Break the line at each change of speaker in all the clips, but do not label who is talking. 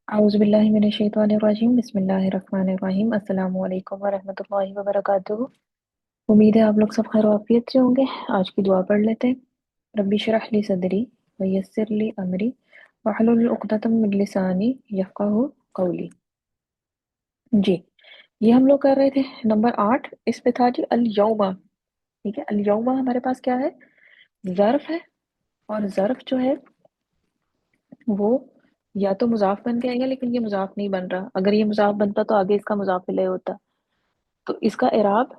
अऊज़ु बिल्लाहि मिनश शैतानिर रजीम बिस्मिल्लाहिर रहमानिर रहीम अस्सलामु अलैकुम व रहमतुल्लाहि व बरकातुहू। उम्मीद है आप लोग सब खैर आफियत से होंगे। आज की दुआ पढ़ लेते हैं। रब्बी शरह ली सदरी व यस्सिर ली अमरी वहलुल उक़दतम मिन लिसानी यफ़क़हू क़ौली। जी, ये हम लोग कर रहे थे नंबर 8। इस पे था जी अल यौमा। ठीक है, अल यौमा हमारे पास क्या है? ज़र्फ़ है। और ज़र्फ़ जो है वो या तो मुज़ाफ़ बन के आएगा, लेकिन ये मुज़ाफ़ नहीं बन रहा। अगर ये मुज़ाफ़ बनता तो आगे इसका मुज़ाफ़ इलैहि होता। तो इसका इराब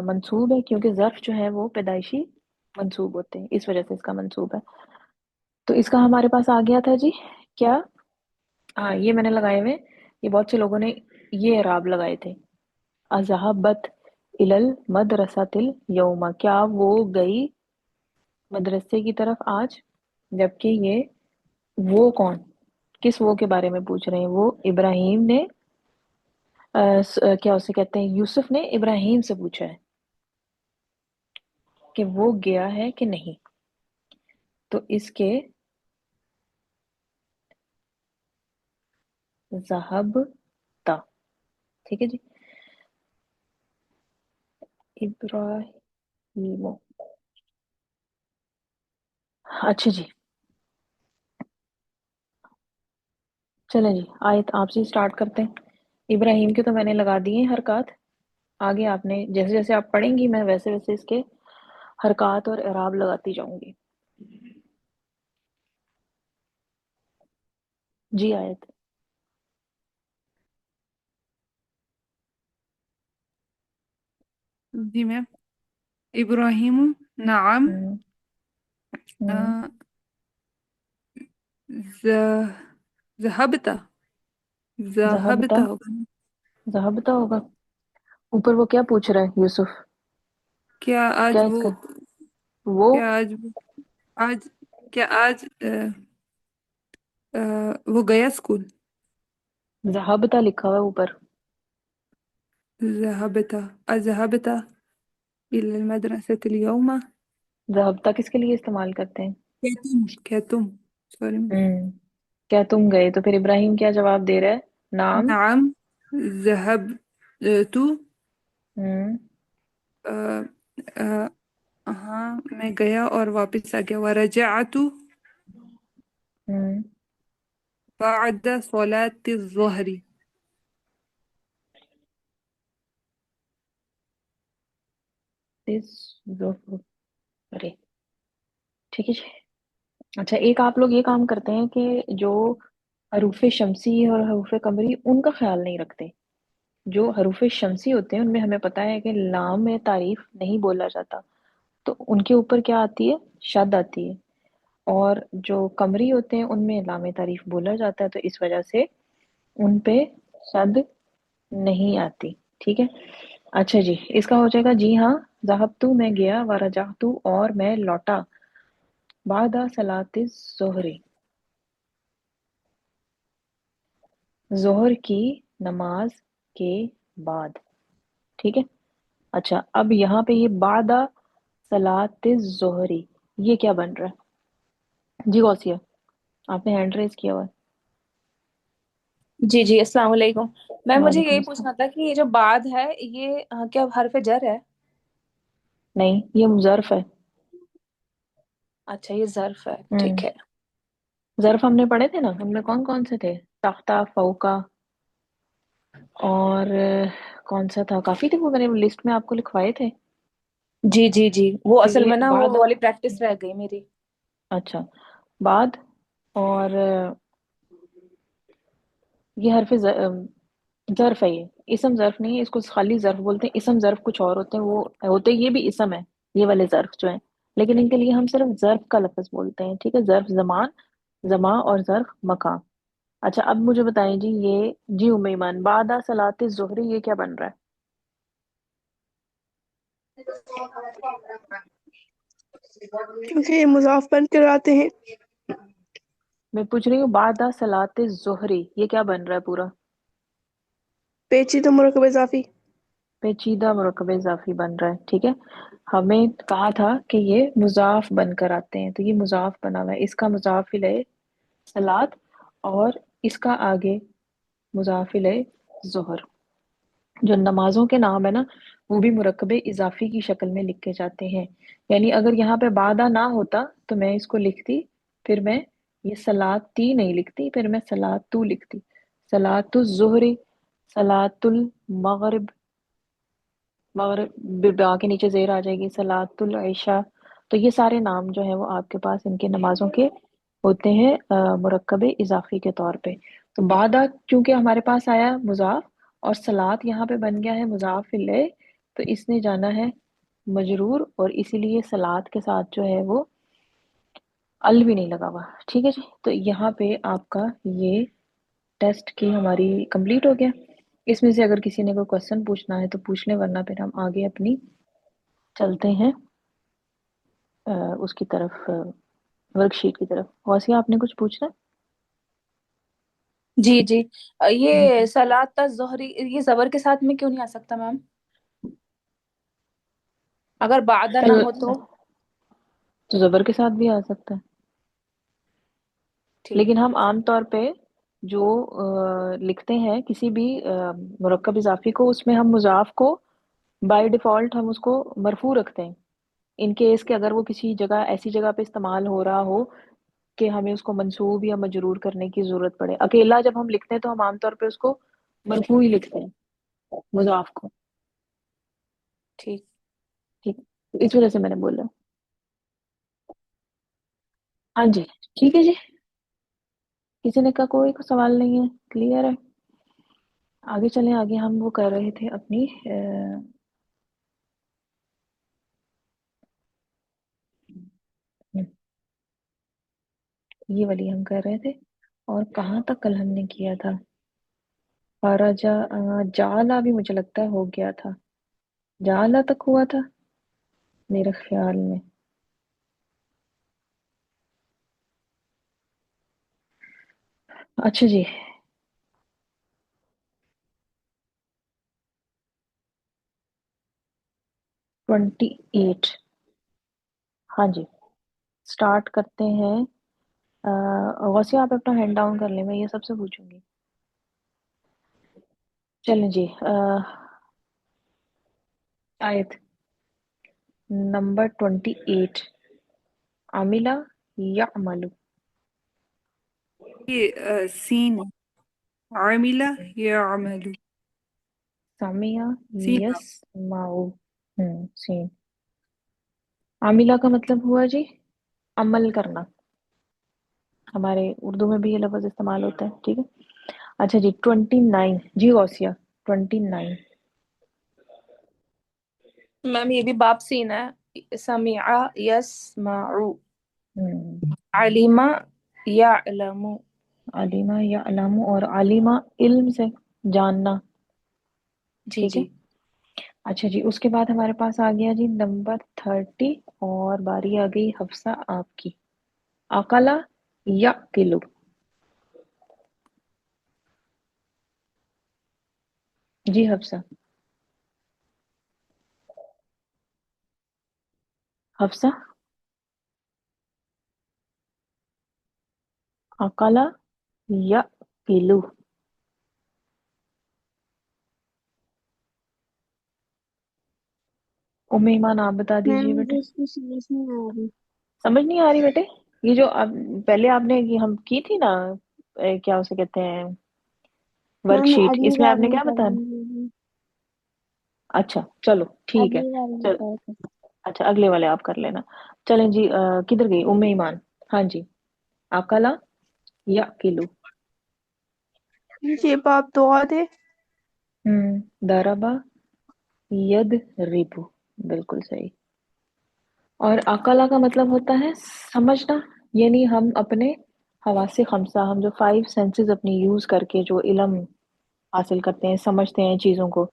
मंसूब है, क्योंकि ज़र्फ़ जो है वो पैदाइशी मंसूब होते हैं, इस वजह से इसका मंसूब है। तो इसका हमारे पास आ गया था जी क्या? हाँ, ये मैंने लगाए हुए। ये बहुत से लोगों ने ये इराब लगाए थे। अज़हबत इलल मदरसतिल यौमा, क्या वो गई मदरसे की तरफ आज? जबकि ये वो कौन, किस वो के बारे में पूछ रहे हैं? वो इब्राहिम ने क्या उसे कहते हैं, यूसुफ ने इब्राहिम से पूछा है कि वो गया है कि नहीं। तो इसके ज़हबता, ठीक है जी। इब्राहिमो, अच्छा जी। चलें जी, आयत आपसे स्टार्ट करते हैं। इब्राहिम के तो मैंने लगा दिए हैं हरकत। आगे आपने जैसे जैसे आप पढ़ेंगी, मैं वैसे वैसे इसके हरकत और इराब लगाती जाऊंगी। जी आयत।
जी मैम। इब्राहिम नाम
हम्म। हम्म।
जहबता
ज़हबता,
जहबता होगा ना?
ज़हबता होगा। ऊपर वो क्या पूछ रहा है यूसुफ?
क्या आज
क्या
वो
इसका वो
क्या आज वो आज क्या आज वो गया स्कूल?
ज़हबता लिखा हुआ है ऊपर।
जहबता अजहबता इला मदरसत اليوم।
ज़हबता किसके लिए इस्तेमाल करते हैं?
क्या तुम सॉरी।
हम्म। क्या तुम गए? तो फिर इब्राहिम क्या जवाब दे रहा है? नाम।
नाम जहब तू
हम्म।
हाँ मैं गया और वापस आ गया। वरजअतु
हम्म।
بعد صلاة الظهر।
इस अरे, ठीक है जी। अच्छा, एक आप लोग ये काम करते हैं कि जो हरूफ शमसी और हरूफ कमरी, उनका ख्याल नहीं रखते। जो हरूफ शमसी होते हैं उनमें हमें पता है कि लाम में तारीफ नहीं बोला जाता, तो उनके ऊपर क्या आती है? शद आती है। और जो कमरी होते हैं उनमें लाम तारीफ बोला जाता है, तो इस वजह से उन पे शद नहीं आती। ठीक है। अच्छा जी, इसका हो जाएगा जी हाँ। ज़हबतु मैं गया, व रजअतु और मैं लौटा, बादा सलातिज़ ज़ोहरी ज़ोहर की नमाज के बाद। ठीक है। अच्छा, अब यहाँ पे ये बादा सलातिज़ ज़ोहरी, ये क्या बन रहा है जी? गौसिया, आपने हैंड रेज किया हुआ है।
जी जी, अस्सलाम वालेकुम मैम। मुझे
वालेकुम
यही
अस्सलाम।
पूछना था कि ये जो बाद है ये क्या हर्फ जर है?
नहीं, ये ज़र्फ है।
अच्छा, ये ज़र्फ है, ठीक
हम्म।
है।
ज़र्फ हमने पढ़े थे ना, उनमें कौन कौन से थे? तख्ता, फौका, और कौन सा था? काफी थे, वो मैंने लिस्ट में आपको लिखवाए थे।
जी जी जी, वो
तो
असल
ये
में ना वो
बाद,
वाली प्रैक्टिस रह गई मेरी।
अच्छा, बाद, और ये ज़र्फ है। ये इसम ज़र्फ नहीं है, इसको खाली ज़र्फ बोलते हैं। इसम ज़र्फ कुछ और होते हैं, वो होते ये भी इसम है, ये वाले ज़र्फ जो हैं। लेकिन इनके लिए हम सिर्फ ज़र्फ का लफ्ज़ बोलते हैं। ठीक है, ज़र्फ ज़मान, ज़मा और ज़र्फ मकान। अच्छा, अब मुझे बताएं जी, ये जी उम्मे ईमान बादा सलात ज़ुहरी, ये क्या बन रहा है?
क्योंकि ये मुज़ाफ बन कर आते हैं।
मैं पूछ रही हूँ, बादा सलात ज़ुहरी ये क्या बन रहा है पूरा?
पेचीदा मुरकब इजाफी।
पेचीदा मुरकब इजाफी बन रहा है। ठीक है। हमें कहा था कि ये मुजाफ बनकर आते हैं, तो ये मुजाफ बना हुआ है, इसका मुजाफ इलैहि सलात, और इसका आगे मुज़ाफ़ इलैह ज़ुहर। जो नमाजों के नाम है ना, वो भी मुरक्कबे इजाफी की शक्ल में लिखे जाते हैं। यानी अगर यहाँ पे बादा ना होता तो मैं इसको लिखती, फिर मैं ये सलाती नहीं लिखती, फिर मैं सलातू लिखती। सलातु ज़ुहरी, सलातुल मगरिब, मगरिब बा के नीचे जेर आ जाएगी, सलातुल इशा। तो ये सारे नाम जो है वो आपके पास इनके नमाजों के होते हैं मुरक्कबे इजाफी के तौर पे। तो बादा चूंकि हमारे पास आया मुजाफ, और सलात यहाँ पे बन गया है मुजाफ इले, तो इसने जाना है मजरूर, और इसीलिए सलात के साथ जो है वो अल भी नहीं लगा हुआ। ठीक है जी, तो यहाँ पे आपका ये टेस्ट की हमारी कंप्लीट हो गया। इसमें से अगर किसी ने कोई क्वेश्चन पूछना है तो पूछ लें, वरना फिर हम आगे अपनी चलते हैं उसकी तरफ, वर्कशीट की तरफ। गौसिया आपने कुछ पूछना
जी जी।
है?
ये सलात ज़ोहरी ये जबर के साथ में क्यों नहीं आ सकता मैम? अगर बादा ना
सल
हो तो?
तो जबर के साथ भी आ सकता है,
ठीक।
लेकिन हम आम तौर पे जो लिखते हैं किसी भी मुरक्कब इजाफी को, उसमें हम मुजाफ को बाय डिफॉल्ट हम उसको मरफू रखते हैं। इन केस के अगर वो किसी जगह ऐसी जगह पे इस्तेमाल हो रहा हो कि हमें उसको मंसूब या मजरूर करने की जरूरत पड़े, अकेला जब हम लिखते हैं तो हम आमतौर पे उसको मरफू ही लिखते हैं, मुजाफ को।
ठीक।
ठीक, तो इस वजह से मैंने बोला। हाँ जी, ठीक है जी। किसी ने का कोई सवाल नहीं है, क्लियर है? आगे चलें। आगे हम वो कर रहे थे अपनी ये वाली हम कर रहे थे, और कहाँ तक कल हमने किया था? फरजा जाला भी मुझे लगता है हो गया था, जाला तक हुआ था मेरे ख्याल में। अच्छा जी, 28। हाँ जी, स्टार्ट करते हैं। गौसिया आप अपना हैंड डाउन कर लें, मैं ये सबसे पूछूंगी। चलें जी, आयत नंबर 28, आमिला या अमलू।
ये सीन है। आमिला या अमलू।
सामिया
सीन।
यस माऊ। सेम। आमिला का मतलब हुआ जी अमल करना, हमारे उर्दू में भी ये लफ्ज इस्तेमाल होता है। ठीक है। अच्छा जी, 29 जी गौसिया, 29।
मैम ये भी बाप सीन है। समीआ यस्माउ।
हम्म,
अलीमा यअलमु।
अलीमा या अलामू, और अलीमा इल्म से जानना।
जी
ठीक है।
जी।
अच्छा जी, उसके बाद हमारे पास आ गया जी नंबर 30, और बारी आ गई हफ्सा आपकी। अकला या किलो। जी हफ्सा। हफ्सा, अकला या किलो। उम्मे ईमान आप बता
मैम
दीजिए बेटे।
मुझे इसकी समझ नहीं आ रही।
समझ नहीं आ रही बेटे? ये जो अब पहले आपने ये हम की थी ना, क्या उसे कहते हैं,
मैम
वर्कशीट,
अगली
इसमें
बार
आपने
नहीं
क्या बताया?
करूँगी।
अच्छा चलो ठीक है।
अगली बार नहीं
चल,
करूँगी।
अच्छा अगले वाले आप कर लेना। चलें जी, किधर गई उम्मे ईमान? हाँ जी, अकला या किलो।
ये बाप दुआ दे।
दरबा यद रिबू, बिल्कुल सही। और अकला का मतलब होता है समझना, यानी हम अपने हवासे खमसा, हम जो 5 सेंसेस अपनी यूज करके जो इल्म हासिल करते हैं, समझते हैं चीज़ों को,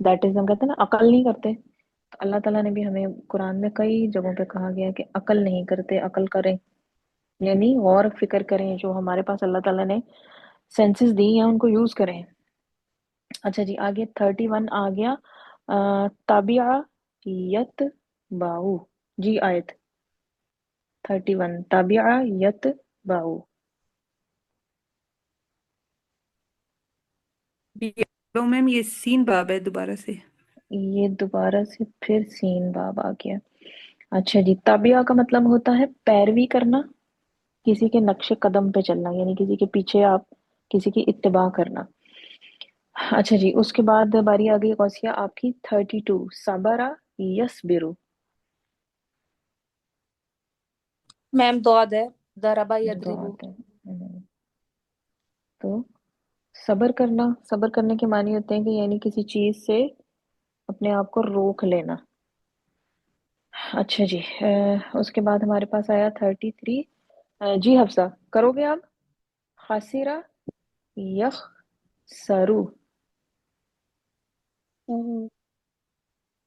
दैट इज हम कहते हैं ना अकल नहीं करते। तो अल्लाह ताला ने भी हमें कुरान में कई जगहों पे कहा गया है कि अकल नहीं करते, अकल करें, यानी गौर फिक्र करें, जो हमारे पास अल्लाह ताला ने सेंसेस दी हैं उनको यूज करें। अच्छा जी, आगे 31 आ गया, ताबिया यत बाऊ। जी आयत 31, ताबिया यत बाऊ।
तो मैम ये सीन बाब है दोबारा से।
ये दोबारा से फिर सीन बाब आ गया। अच्छा जी, ताबिया का मतलब होता है पैरवी करना, किसी के नक्शे कदम पे चलना, यानी किसी के पीछे आप किसी की इत्तिबा करना। अच्छा जी, उसके बाद बारी आ गई कौसिया आपकी 32, सबरा यसबिरु।
मैम दौद है, दरबा
दो
यदरिबु।
आते हैं। तो सब्र करना, सब्र करने के मानी होते हैं कि यानी किसी चीज से अपने आप को रोक लेना। अच्छा जी, उसके बाद हमारे पास आया 33। जी हफ्सा, करोगे आप? खासिरा यख सरू।
हम्म,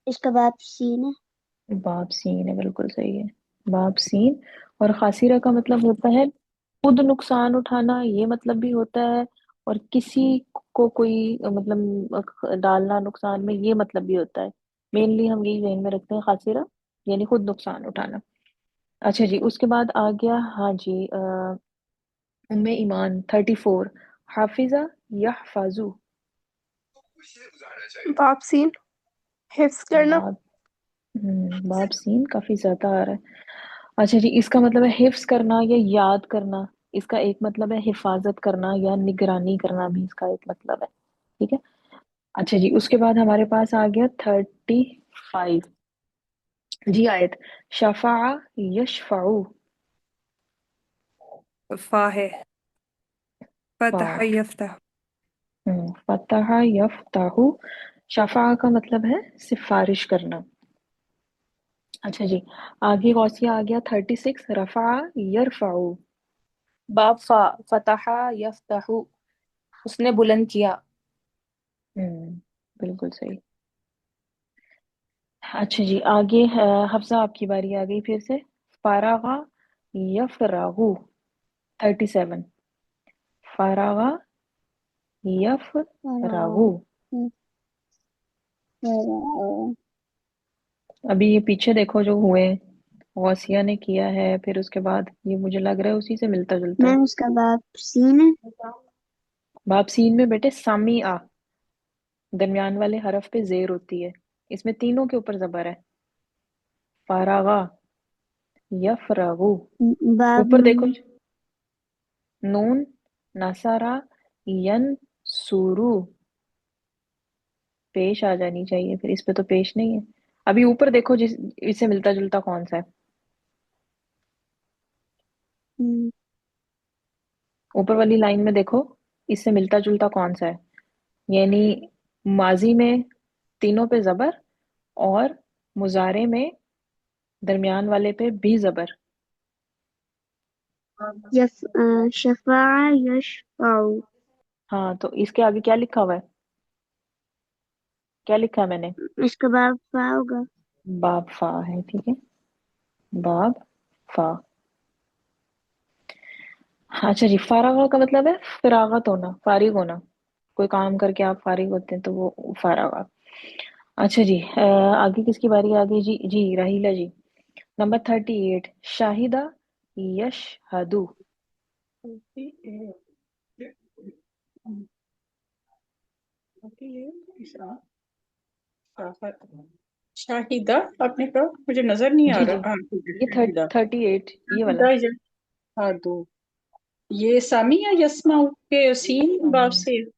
इसका बाप सीन है।
बाप सीन है, बिल्कुल सही है। बाप सीन। और खासिरा का मतलब होता है खुद नुकसान उठाना, ये मतलब भी होता है। और किसी को कोई मतलब डालना नुकसान में, ये मतलब भी होता है। मेनली हम यही ध्यान में रखते हैं, खासिरा यानी खुद नुकसान उठाना। अच्छा जी, उसके बाद आ गया, हाँ जी, उम्मे ईमान 34, हाफिजा यहफाजू।
बाप सीन हिफ्स करना।
बाप। बाप सीन काफी ज्यादा आ रहा है। अच्छा जी, इसका मतलब है हिफ्स करना या याद करना। इसका एक मतलब है हिफाजत करना या निगरानी करना, भी इसका एक मतलब है। ठीक है। अच्छा जी, उसके बाद हमारे पास आ गया 35। जी आयत, शफा यशफाऊ।
फा है,
फा।
फतह यफ्तह।
फतह यफ्ताहू। शफा का मतलब है सिफारिश करना। अच्छा जी, आगे गौसिया आ गया 36, रफा यरफाऊ।
बाब फा, फतहा यफ्तहु, उसने बुलंद किया।
हम्म, बिल्कुल सही। अच्छा जी, आगे हफ्सा आपकी बारी आ गई फिर से। फारागा यफरागु 37, फारागा यफरागु। अभी ये पीछे देखो जो हुए, गौसिया ने किया है, फिर उसके बाद ये मुझे लग रहा है उसी से मिलता जुलता है।
मैम इसका बाप सीन है।
बाप सीन में बेटे सामी आ, दरमियान वाले हरफ पे जेर होती है। इसमें तीनों के ऊपर जबर है। फारागा यफरागु।
बाप
ऊपर देखो, नून, नसारा, यन सुरु, पेश आ जानी चाहिए, फिर इस पे तो पेश नहीं है। अभी ऊपर देखो, जिस इससे मिलता जुलता कौन सा है? ऊपर वाली लाइन में देखो, इससे मिलता जुलता कौन सा है? यानी माजी में तीनों पे जबर, और मुजारे में दरमियान वाले पे भी जबर।
शफा यशफाऊ।
हाँ, तो इसके आगे क्या लिखा हुआ है? क्या लिखा है मैंने?
इसका बाप फा होगा।
बाब फा है, ठीक है। बाब फा। अच्छा जी, फारागा का मतलब है फिरागत होना, फारिग होना। कोई काम करके आप फारिग होते हैं तो वो फारागा। अच्छा जी, आगे किसकी बारी आ गई? जी जी, राहिला जी। नंबर 38, शाहिदा यशहदु।
शाहिदा, आपने कहा मुझे नजर नहीं आ
जी जी,
रहा। हाँ ठीक है,
ये
शाहिदा।
38, ये वाला।
शाहिदा हाँ दो। ये सामी या यस्मा के सीन बाब
सामी,
से।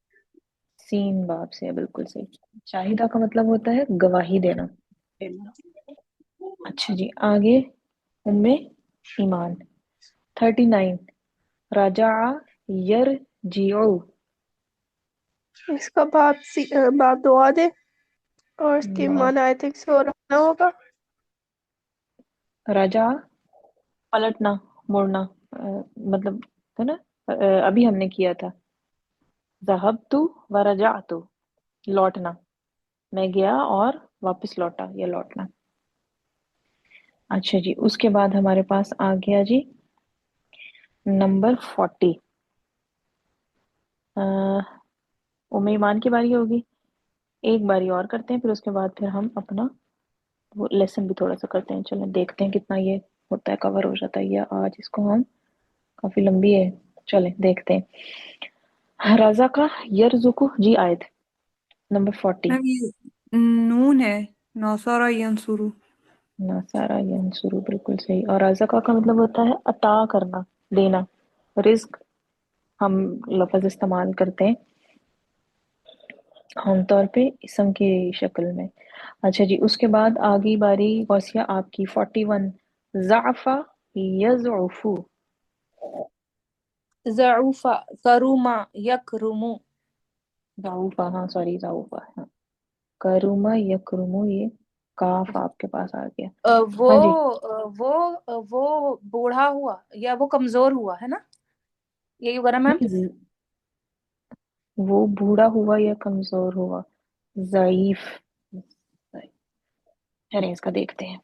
सीन बाब से है, बिल्कुल सही। शाहिदा का मतलब होता है गवाही देना। अच्छा जी, आगे उम्मे ईमान 39, राजा यरजिउ।
इसका बाप दुआ दे, और इसकी
बाप।
माना आई थिंक सो रखना होगा।
राजा पलटना, मुड़ना, मतलब है ना। अभी हमने किया था ज़हबतु व रजअतु, लौटना। मैं गया और वापस लौटा, या लौटना। अच्छा जी, उसके बाद हमारे पास आ गया जी नंबर 40। उम्मे ईमान की बारी होगी। एक बारी और करते हैं, फिर उसके बाद फिर हम अपना वो लेसन भी थोड़ा सा करते हैं। चलें देखते हैं कितना ये होता है, कवर हो जाता है या आज इसको हम, काफी लंबी है। चलें देखते हैं। रज़क़ यरज़ुक़ु, जी आयत नंबर 40।
मैम ये नून है, नौसरा यंसुरु।
नसारा यंसुरु, बिल्कुल सही। और रज़क़ का मतलब होता है अता करना, देना, रिस्क हम लफ्ज़ इस्तेमाल करते हैं आमतौर पे इसम की शक्ल में। अच्छा जी, उसके बाद आ गई बारी गौसिया आपकी 41। ज़अफ़ा यज़उफ़ु।
ज़ऊफ़ा करुमा यकरुमु।
ज़ऊफ़ा, हाँ सॉरी, ज़ऊफ़ा, हाँ। करुमा यकरुमु, ये काफ आपके पास आ गया।
वो
हाँ जी,
वो बूढ़ा हुआ या वो कमजोर हुआ है ना, यही होगा ना मैम?
नहीं वो बूढ़ा हुआ या कमजोर हुआ, ज़ईफ। चलिए इसका देखते हैं।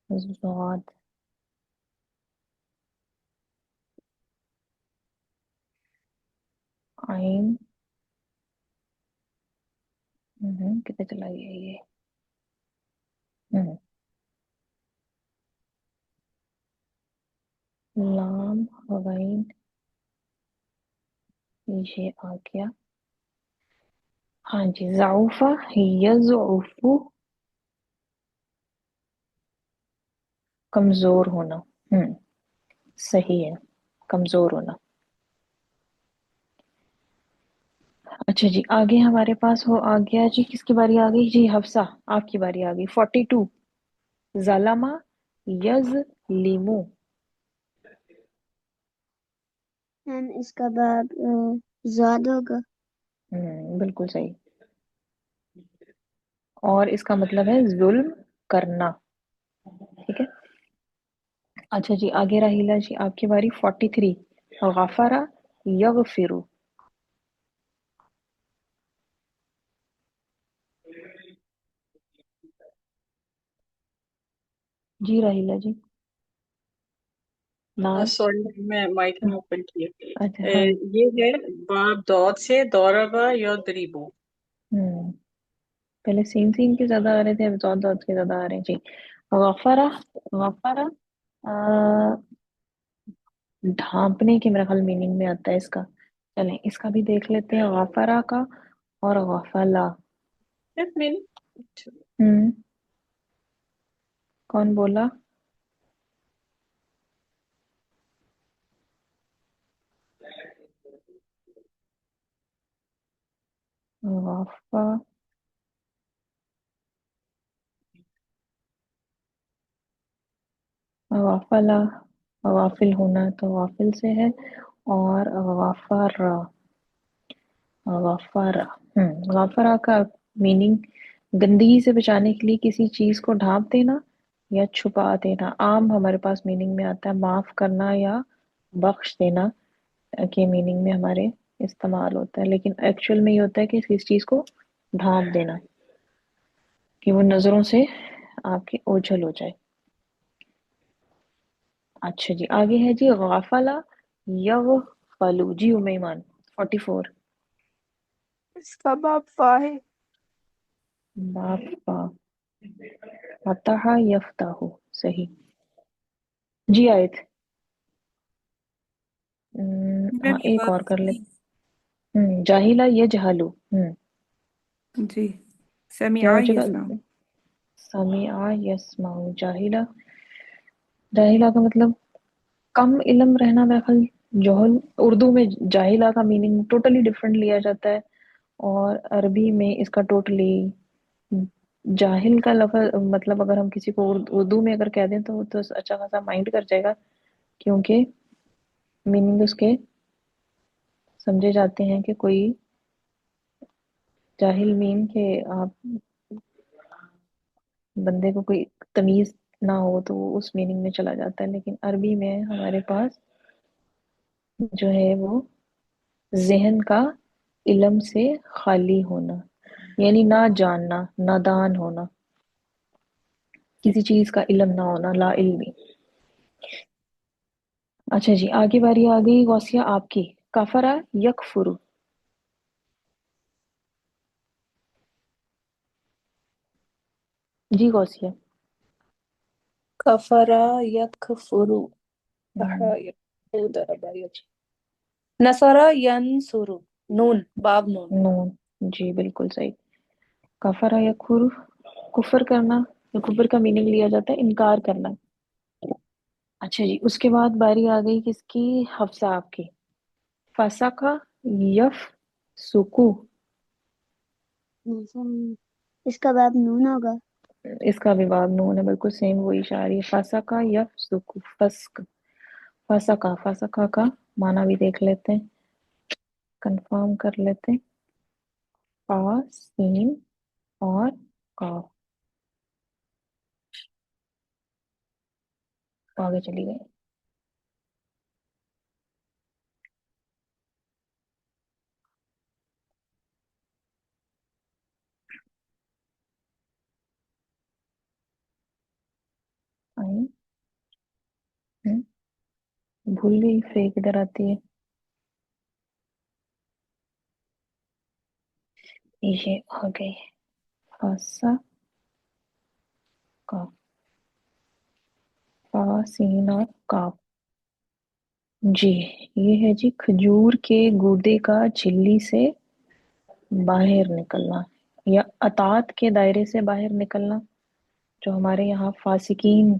ज़ाद, आइन, कितने चला गया ये। हम्म, लाम, गैन, ये आ गया। हाँ जी, ज़ऊफ़ा यज़उफ़ु, कमजोर होना। सही है, कमजोर होना। अच्छा जी, आगे हमारे पास हो आ गया जी, किसकी बारी आ गई जी, हफ्सा आपकी बारी आ गई 42। ज़लमा यज़लिमु।
मैम इसका बाब ज़ाद होगा।
बिल्कुल सही। और इसका मतलब है जुल्म करना, ठीक है। अच्छा जी, आगे राहिला जी आपकी बारी 43। गफरा यगफिरु। जी राहिला जी, नाज।
सॉरी, मैं माइक नहीं ओपन किया।
अच्छा हाँ।
ये है बाब दौद से दौरबा या दरीबो।
हम्म पहले सीन सीन के ज्यादा आ रहे थे, अब दौद दौद के ज्यादा आ रहे हैं जी। गफरा, गफरा ढांपने के मेरा ख्याल मीनिंग में आता है इसका। चलें इसका भी देख लेते हैं, गफरा का और गफला।
एक मिनट।
हम्म कौन बोला? गफा, गफला, गाफिल होना तो गाफिल से है। और गफरा, गफरा, गफरा का मीनिंग गंदगी से बचाने के लिए किसी चीज को ढांप देना या छुपा देना। आम हमारे पास मीनिंग में आता है माफ करना या बख्श देना के मीनिंग में हमारे इस्तेमाल होता है, लेकिन एक्चुअल में ये होता है कि किसी चीज को ढांप देना कि वो नजरों से आपके ओझल हो जाए। अच्छा जी, आगे है जी गाफला यगफलू, जी उमैमान 44।
इसका बाब फा है।
बाप, फतहा यफ्ताहु, सही। जी आयत।
मैम
हाँ
ये
एक
बात
और कर ले।
सही।
जाहिला यजहलु।
जी,
क्या
समिआ
हो जाएगा?
यस्मा।
समिआ यस्माउ, जाहिला, जाहिला का मतलब कम इल्म रहना मेरा ख्याल। जोहल उर्दू में जाहिला का मीनिंग टोटली डिफरेंट लिया जाता है, और अरबी में इसका टोटली जाहिल का लफ्ज मतलब अगर हम किसी को उर्दू में अगर कह दें तो वो तो अच्छा खासा माइंड कर जाएगा, क्योंकि मीनिंग उसके समझे जाते हैं कि कोई जाहिल मीन के आप बंदे को कोई तमीज ना हो तो वो उस मीनिंग में चला जाता है। लेकिन अरबी में हमारे पास जो है वो जहन का इल्म से खाली होना, यानी ना जानना, नादान होना, किसी चीज का इल्म ना होना, ला इल्मी। अच्छा जी, आगे बारी आ गई गौसिया आपकी। कफरा यकफुरु। जी गौसिया।
कफरा यकफुरु
हम्म,
दरबा नसरा यनसुरु नून बाब नून
नून। जी बिल्कुल सही। कफरा या खुर, कुफर करना या कुफर का मीनिंग लिया जाता है इनकार करना। अच्छा जी, उसके बाद बारी आ गई किसकी? हफ्सा आपकी। फसाका यफ सुकू,
इसका बाब नून होगा।
इसका भी बाब नून है, बिल्कुल सेम वही इशारी है। फसाका यफ सुकू, फस्क। फसाका, फसाका का माना भी देख लेते हैं, कंफर्म कर लेते हैं। फा सीन और काफ, आगे चली गई। आई, भूल गई फे किधर आती है। ये आ गई फसा का, फा सीन और काफ। जी, ये है जी खजूर के गूदे का झिल्ली से बाहर निकलना, या अतात के दायरे से बाहर निकलना, जो हमारे यहाँ फासिकीन,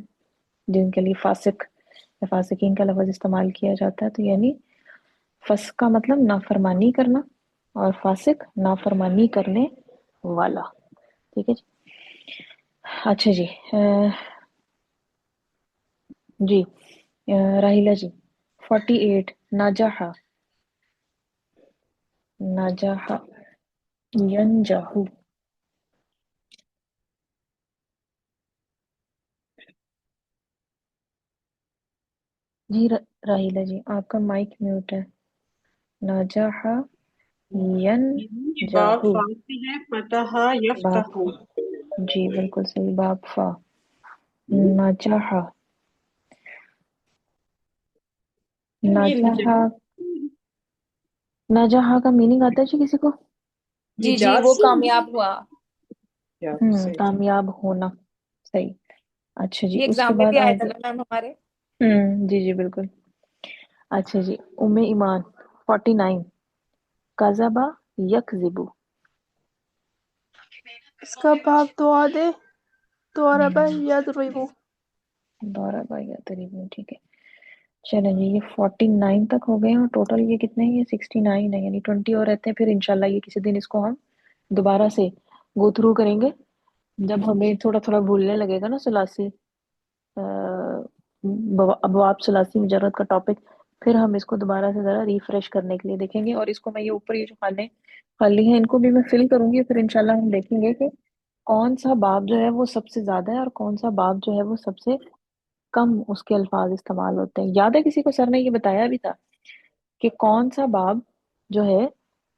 जिनके लिए फासिक या फासिकीन का लफ्ज इस्तेमाल किया जाता है। तो यानी फस का मतलब नाफरमानी करना, और फासिक नाफरमानी करने वाला। ठीक है जी। अच्छा जी, जी राहिला जी, 48 नाजहा, नाजहा यनजहू। जी राहिला जी, आपका माइक म्यूट है। नाजहा
ये बाब
यनजहू,
फा से है, फतहा
बाप
यफ्तहू।
फा। जी बिल्कुल सही, बाप फा। नाजहा,
ये
नाजहा,
निजात,
नाजहा का मीनिंग आता है जी किसी को?
जी जी
निजात
वो
से
कामयाब हुआ।
से।
कामयाब होना, सही। अच्छा जी,
ये
उसके
एग्जाम में
बाद
भी आया था
आगे।
ना मैम हमारे।
जी जी बिल्कुल। अच्छा जी, उम्मे ईमान, 49 कज़बा यकज़िबु।
इसका बाब दुआ दे, दोरबा
हम्म,
यदरिबु।
दौरा बाया तरीबू, ठीक है। चलें जी, ये 49 तक हो गए, और टोटल ये कितने हैं? ये 69 है, यानी 20 और रहते हैं। फिर इंशाल्लाह ये किसी दिन इसको हम दोबारा से गो थ्रू करेंगे, जब हमें थोड़ा थोड़ा भूलने लगेगा ना सुलासी, अबवाब सुलासी मुजर्रद का टॉपिक। फिर हम इसको दोबारा से जरा रिफ्रेश करने के लिए देखेंगे, और इसको मैं ये ऊपर ये जो खाने खाली हैं इनको भी मैं फिल करूंगी। फिर इंशाल्लाह हम देखेंगे कि कौन सा बाब जो है वो सबसे ज्यादा है, और कौन सा बाब जो है वो सबसे कम उसके अल्फाज इस्तेमाल होते हैं। याद है किसी को सर ने ये बताया भी था कि कौन सा बाब जो है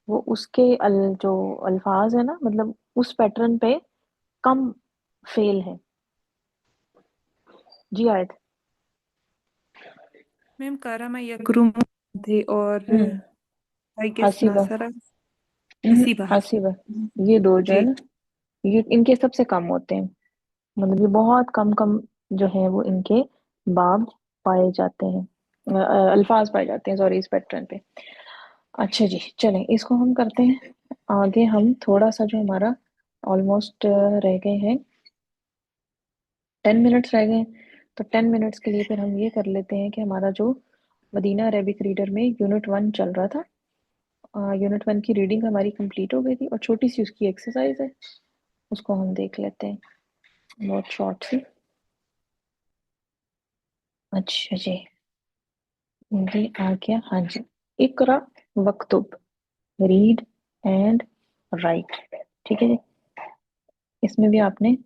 वो उसके जो अल्फाज है ना, मतलब उस पैटर्न पे कम फेल है। जी आयत।
मैम कारा मैं यकरुम थे और
हम्म,
आई गेस
हसीबा।
नासरा हसीबा
हसीबा, ये दो जो है
जी।
ना, ये इनके सबसे कम होते हैं। मतलब ये बहुत कम कम जो है वो इनके बाब पाए जाते हैं, अल्फाज पाए जाते हैं, सॉरी, इस पैटर्न पे। अच्छा जी, चलें इसको हम करते हैं आगे। हम थोड़ा सा जो हमारा ऑलमोस्ट रह गए हैं, 10 मिनट्स रह गए हैं। तो 10 मिनट्स के लिए फिर हम ये कर लेते हैं कि हमारा जो मदीना अरेबिक रीडर में यूनिट 1 चल रहा था, यूनिट 1 की रीडिंग हमारी कंप्लीट हो गई थी, और छोटी सी उसकी एक्सरसाइज है, उसको हम देख लेते हैं, बहुत शॉर्ट सी। अच्छा जी, ये आ गया, हाँ जी। इकरा वक्तुब, रीड एंड राइट। ठीक है जी, इसमें भी आपने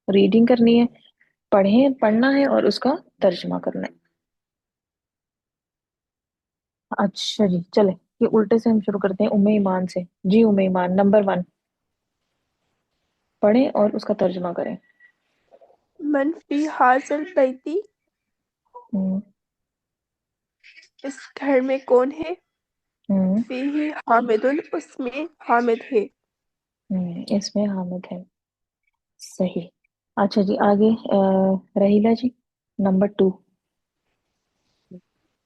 रीडिंग करनी है, पढ़ना है, और उसका तर्जुमा करना है। अच्छा जी, चले ये उल्टे से हम शुरू करते हैं, उम्मे ईमान से। जी उम्मे ईमान, नंबर 1 पढ़ें और उसका तर्जुमा करें।
मन फी हाजल बैती,
हम्म,
इस घर में कौन है?
हम्म,
फीही हामिदुन, उसमें हामिद है।
इसमें हामिद है, सही। अच्छा जी, आगे रहीला जी, नंबर 2।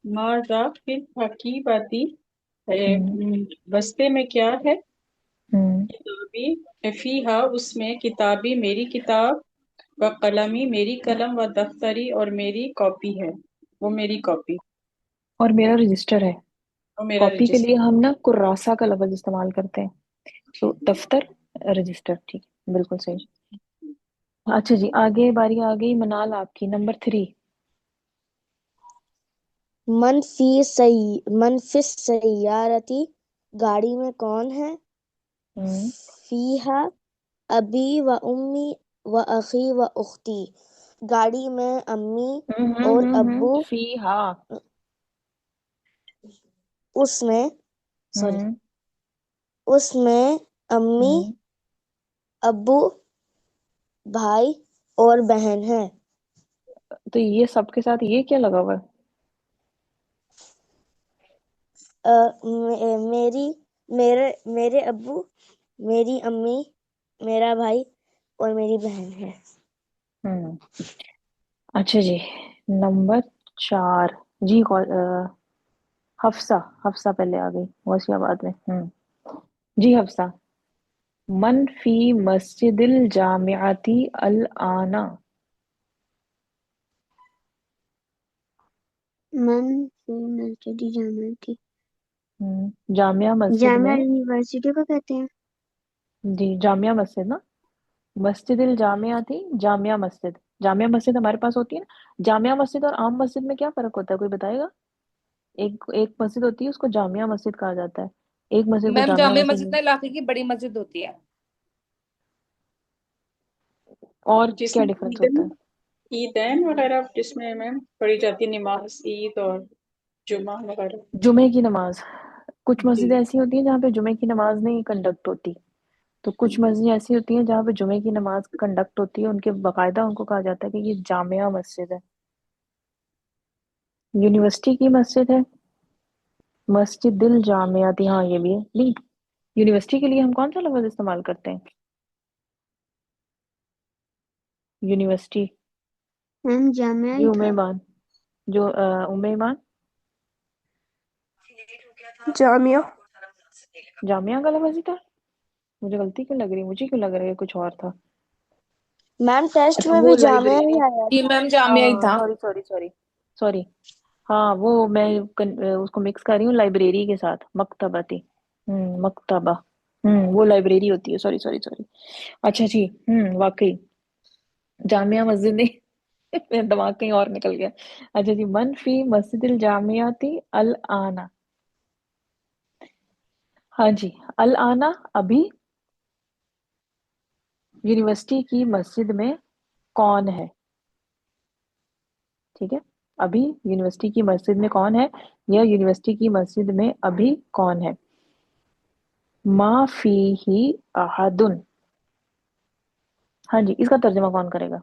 माजा फिल हकीबती,
हम्म
बस्ते में क्या है?
हम्म
किताबी फीहा, उसमें, किताबी मेरी किताब, व कलमी मेरी कलम, व दफ्तरी और मेरी कॉपी है, वो मेरी कॉपी,
और मेरा रजिस्टर है।
वो मेरा
कॉपी के लिए
रजिस्टर।
हम ना कुर्रासा का लफ्ज इस्तेमाल करते हैं, तो दफ्तर, रजिस्टर, ठीक, बिल्कुल सही। अच्छा जी, आगे बारी आ गई मनाल आपकी, नंबर 3।
मन फिस सैयारती, गाड़ी में कौन है?
हम्म
फीहा अबी व उम्मी व अखी व उख्ती, गाड़ी में अम्मी और अब्बू,
फी हा।
उसमें सॉरी
हम्म
उसमें अम्मी,
हम्म
अब्बू, भाई और बहन है।
तो ये सबके साथ ये क्या लगा हुआ है?
मेरी मेरे मेरे अब्बू, मेरी अम्मी, मेरा भाई और मेरी बहन है।
हम्म अच्छा जी, नंबर 4 जी, हफ्सा। हफ्सा पहले आ गई, वसिया बाद में। जी हफ्सा, मन फी मस्जिदिल जामियाती अल आना।
मन फी मस्जिद जामिया थी,
जामिया मस्जिद
जामिया
में।
यूनिवर्सिटी को कहते हैं।
जी, जामिया मस्जिद ना, मस्जिदिल जामिया थी, जामिया मस्जिद। जामिया मस्जिद हमारे पास होती है ना। जामिया मस्जिद और आम मस्जिद में क्या फर्क होता है, कोई बताएगा? एक एक मस्जिद होती है, उसको जामिया मस्जिद कहा जाता है, एक मस्जिद को
मैम
जामिया
जामिया मस्जिद
मस्जिद।
ना इलाके की बड़ी मस्जिद होती है।
और क्या
जिसमें
डिफरेंस होता है?
ईदैन वगैरह जिसमें मैम पढ़ी जाती है, नमाज ईद और जुमा वगैरह।
जुमे की नमाज। कुछ
जी।
मस्जिदें ऐसी होती हैं जहाँ पे जुमे की नमाज नहीं कंडक्ट होती, तो कुछ मस्जिदें ऐसी होती हैं जहाँ पे जुमे की नमाज कंडक्ट होती है, उनके बाकायदा उनको कहा जाता है कि ये जामिया मस्जिद है। यूनिवर्सिटी की मस्जिद है मस्जिदिल जामिया थी, हाँ ये भी है। नहीं, यूनिवर्सिटी के लिए हम कौन सा लफ्ज इस्तेमाल करते हैं? यूनिवर्सिटी।
मैम जामिया
जी
ही था।
उमेमान, जो उमेमान,
जामिया।
जामिया का लफ्ज ही था। मुझे गलती क्यों लग रही, मुझे क्यों लग रहा है कुछ और था।
मैम टेस्ट
अच्छा
में
वो
भी जामिया ही
लाइब्रेरी।
आया
जी
था।
मैम जामिया ही
हाँ
था।
Sorry sorry sorry sorry. हाँ वो मैं उसको मिक्स कर रही हूँ लाइब्रेरी के साथ, मकतबती। मकतबा। वो लाइब्रेरी होती है, सॉरी सॉरी सॉरी। अच्छा जी, वाकई जामिया मस्जिद नहीं। मेरा दिमाग कहीं और निकल गया। अच्छा जी, मन फी मस्जिदिल जामियाती अल आना। हाँ जी, अल आना अभी यूनिवर्सिटी की मस्जिद में कौन है? ठीक है, अभी यूनिवर्सिटी की मस्जिद में कौन है, या यूनिवर्सिटी की मस्जिद में अभी कौन है? मा फी ही अहदुन। हाँ जी, इसका तर्जुमा कौन करेगा?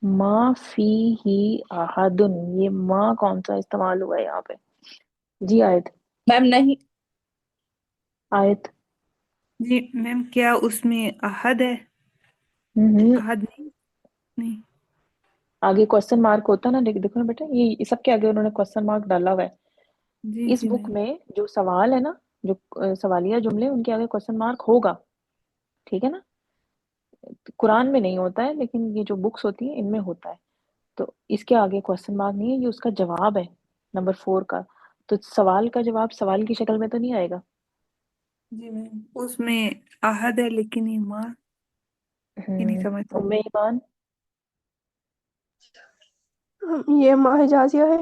मा फी ही अहदुन, ये माँ कौन सा इस्तेमाल हुआ है यहाँ पे? जी आयत।
मैम नहीं।
आयत।
जी मैम, क्या उसमें अहद है?
हम्म
अहद नहीं। नहीं।
आगे क्वेश्चन मार्क होता ना, देखो ना बेटा, ये सबके आगे उन्होंने क्वेश्चन मार्क डाला हुआ है।
जी
इस
जी
बुक
मैम।
में जो सवाल है ना, जो सवालिया जुमले, उनके आगे क्वेश्चन मार्क होगा, ठीक है ना। कुरान में नहीं होता है, लेकिन ये जो बुक्स होती है इनमें होता है। तो इसके आगे क्वेश्चन मार्क नहीं है, ये उसका जवाब है, नंबर 4 का। तो सवाल का जवाब सवाल की शक्ल में तो नहीं आएगा।
जी मैम, उसमें अहद है लेकिन ये माँ ही नहीं समझ
उम्मे
सकती।
ईमान।
ये माहिजाजिया है।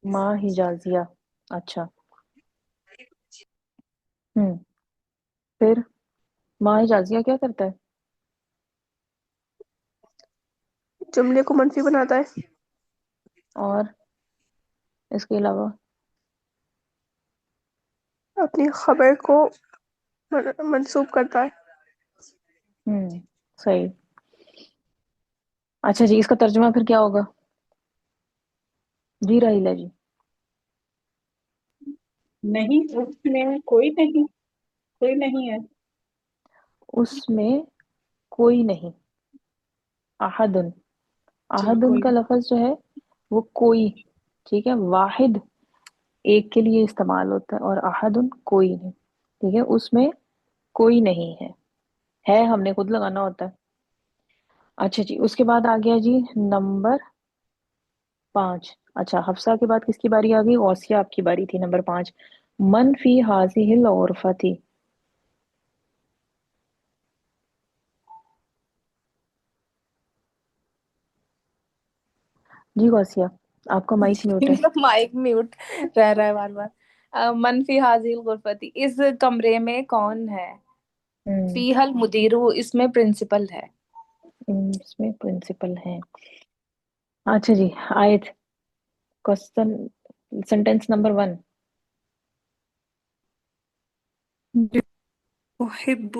माँ हिजाजिया। अच्छा। हम्म फिर माँ हिजाजिया क्या करता है?
जुमले को मनफी बनाता है।
और इसके अलावा?
अपनी खबर को मंसूब करता है।
हम्म सही। अच्छा जी, इसका तर्जुमा फिर क्या होगा? जी राहिला जी।
नहीं, उसमें कोई नहीं, کوئی نہیں ہے.
اس میں کوئی نہیں. احدن،
جی
احدن
کوئی.
کا لفظ جو ہے وہ کوئی، ٹھیک ہے، واحد ایک کے لیے استعمال ہوتا ہے، اور احدن کوئی نہیں، ٹھیک ہے، اس میں کوئی نہیں ہے ہم نے خود لگانا ہوتا ہے. اچھا جی، اس کے بعد آ گیا جی نمبر 5. اچھا، حفصہ کے بعد کس کی باری آ گئی؟ غوثیہ، آپ کی باری تھی. نمبر 5، من فی ہذہ الغرفۃ. جی غوثیہ، آپ کا مائک میوٹ ہے.
مائک میوٹ رہ رہا ہے بار بار. منفی حاضل غرفتی، اس کمرے میں کون ہے؟
ہم،
فی حل مدیرو، اس میں پرنسپل ہے.
اس میں پرنسپل ہے. اچھا جی، آیت، کوشچن، سینٹینس نمبر 1.
أحب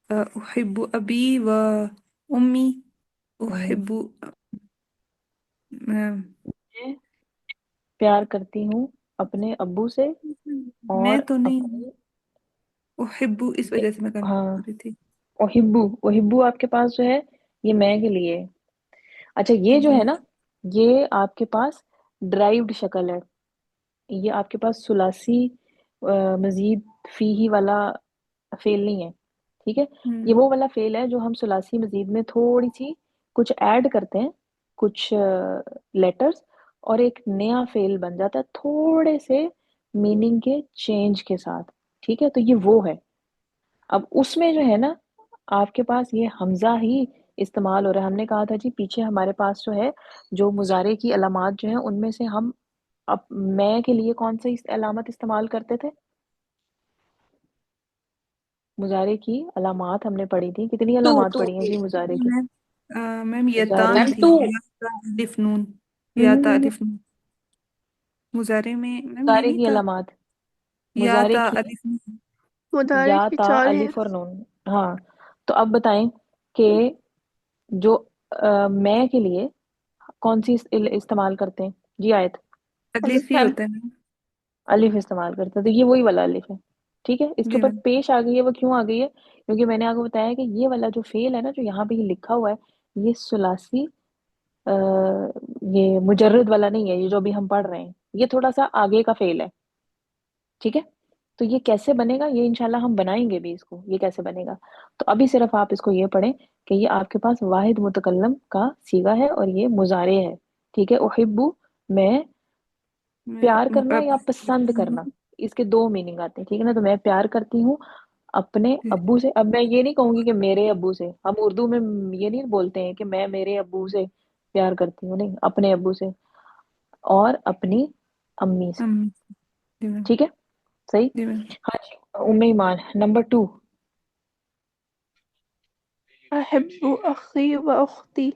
أحب أبي وأمي. أحب
میں پیار کرتی ہوں اپنے ابو سے
میں
اور
تو نہیں
اپنی.
أحب اس وجہ سے میں کنفیوز
ہاں،
ہو رہی تھی.
احبو آپ کے پاس جو ہے یہ میں کے لیے ہے. اچھا، یہ جو
جی
ہے نا، یہ آپ کے پاس ڈرائیوڈ شکل ہے. یہ آپ کے پاس ثلاثی مزید فی ہی والا فعل نہیں ہے، ٹھیک ہے. یہ وہ والا فعل ہے جو ہم ثلاثی مزید میں تھوڑی سی کچھ ایڈ کرتے ہیں، کچھ لیٹرز، اور ایک نیا فعل بن جاتا ہے تھوڑے سے میننگ کے چینج کے ساتھ، ٹھیک ہے. تو یہ وہ ہے. اب اس میں جو ہے نا، آپ کے پاس یہ حمزہ ہی استعمال ہو رہا ہے. ہم نے کہا تھا جی پیچھے ہمارے پاس جو ہے، جو مضارع کی علامات جو ہیں ان میں سے ہم اب میں کے لیے کون سی علامت استعمال کرتے تھے؟ مضارع کی علامات ہم نے پڑھی تھی. کتنی علامات پڑھی ہیں جی مضارع کی؟
میم یتا
مضارع
تھی، یا تا الف نون، یا تا الف نون. مضارع میں میم یہ
مضارع
نہیں
کی
تھا
علامات،
یا
مضارع
تا
کی
الف نون.
مدارک
یا
کی
تا
4 ہیں.
الف اور نون. ہاں، تو اب بتائیں کہ جو میں کے لیے کون سی استعمال کرتے ہیں جی؟ آیت،
الف ہی ہوتا ہے میم.
الف استعمال کرتے ہیں، تو یہ وہی والا الف ہے، ٹھیک ہے. اس کے
جی
اوپر
میم.
پیش آ گئی ہے، وہ کیوں آ گئی ہے؟ کیونکہ میں نے آپ کو بتایا کہ یہ والا جو فعل ہے نا، جو یہاں پہ یہ لکھا ہوا ہے، یہ ثلاثی یہ مجرد والا نہیں ہے. یہ جو ابھی ہم پڑھ رہے ہیں یہ تھوڑا سا آگے کا فعل ہے، ٹھیک ہے. تو یہ کیسے بنے گا، یہ انشاءاللہ ہم بنائیں گے بھی اس کو، یہ کیسے بنے گا. تو ابھی صرف آپ اس کو یہ پڑھیں کہ یہ آپ کے پاس واحد متکلم کا صیغہ ہے اور یہ مضارع ہے، ٹھیک ہے. احبو، میں پیار کرنا یا پسند کرنا، اس کے دو میننگ آتے ہیں، ٹھیک ہے نا. تو میں پیار کرتی ہوں اپنے ابو سے. اب میں یہ نہیں کہوں گی کہ میرے ابو سے، ہم اردو میں یہ نہیں بولتے ہیں کہ میں میرے ابو سے پیار کرتی ہوں، نہیں، اپنے ابو سے اور اپنی امی سے،
جی میم.
ٹھیک ہے، صحیح.
جی میم.
ہاں جی، ام ایمان نمبر 2.
احب اخی و اختی،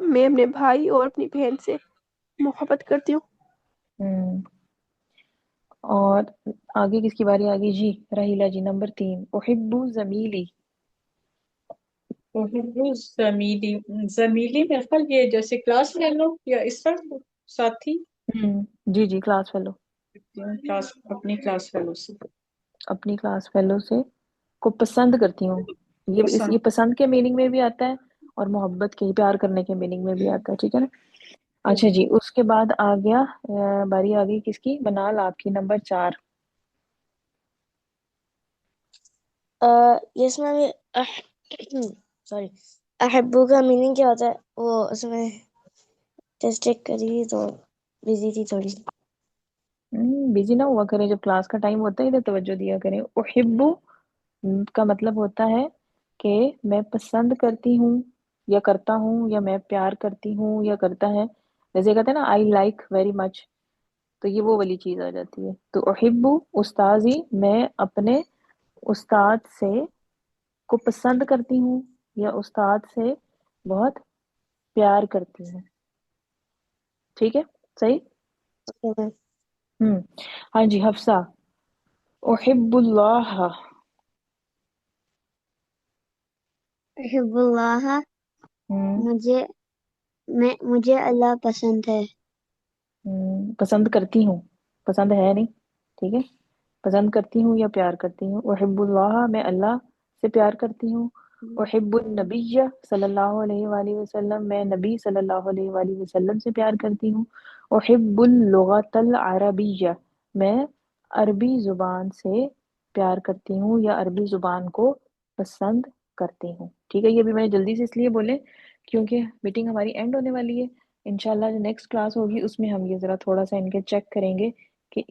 میں اپنے بھائی اور اپنی بہن سے محبت کرتی ہوں.
اور آگے کس کی باری آگی جی؟ رحیلہ جی نمبر 3. احب زمیلی.
احب زمیلی، زمیلی میرے خیال یہ جیسے کلاس فیلو یا اس طرح ساتھی.
جی جی، کلاس فیلو.
کلاس، اپنی کلاس فیلو سے.
اپنی کلاس فیلو سے کو پسند کرتی ہوں. یہ
پسند.
پسند کے میننگ میں بھی آتا ہے اور محبت کے، پیار کرنے کے میننگ میں بھی آتا ہے، ٹھیک ہے نا. اچھا جی، اس کے بعد آ گیا باری آ گئی کس کی؟ منال آپ کی نمبر 4.
یس میم، سوری، احبو کا میننگ کیا ہوتا ہے؟ وہ اس میں ٹیسٹ چیک کری تو بزی تھی تھوڑی.
بزی نہ ہوا کریں، جب کلاس کا ٹائم ہوتا ہے ادھر توجہ دیا کریں. احبو کا مطلب ہوتا ہے کہ میں پسند کرتی ہوں یا کرتا ہوں، یا میں پیار کرتی ہوں یا کرتا ہے. جیسے کہتے ہیں نا آئی لائک ویری مچ، تو یہ وہ والی چیز آ جاتی ہے. تو احبو استاذی، میں اپنے استاد سے کو پسند کرتی ہوں یا استاد سے بہت پیار کرتی ہوں، ٹھیک ہے، صحیح. ہاں جی، حفصہ. احب اللہ.
احب اللہ، مجھے اللہ پسند ہے.
پسند کرتی ہوں، پسند ہے نہیں، ٹھیک ہے، پسند کرتی ہوں یا پیار کرتی ہوں. احب اللہ، میں اللہ سے پیار کرتی ہوں. احب النبی صلی اللہ علیہ وآلہ وسلم، میں نبی صلی اللہ علیہ وآلہ وسلم سے پیار کرتی ہوں. احب اللغۃ العربیہ، میں عربی زبان سے پیار کرتی ہوں یا عربی زبان کو پسند کرتی ہوں. ٹھیک ہے، یہ بھی میں نے جلدی سے اس لیے بولے کیونکہ میٹنگ ہماری اینڈ ہونے والی ہے. انشاءاللہ جو نیکسٹ کلاس ہوگی اس میں ہم یہ ذرا تھوڑا سا ان کے چیک کریں گے کہ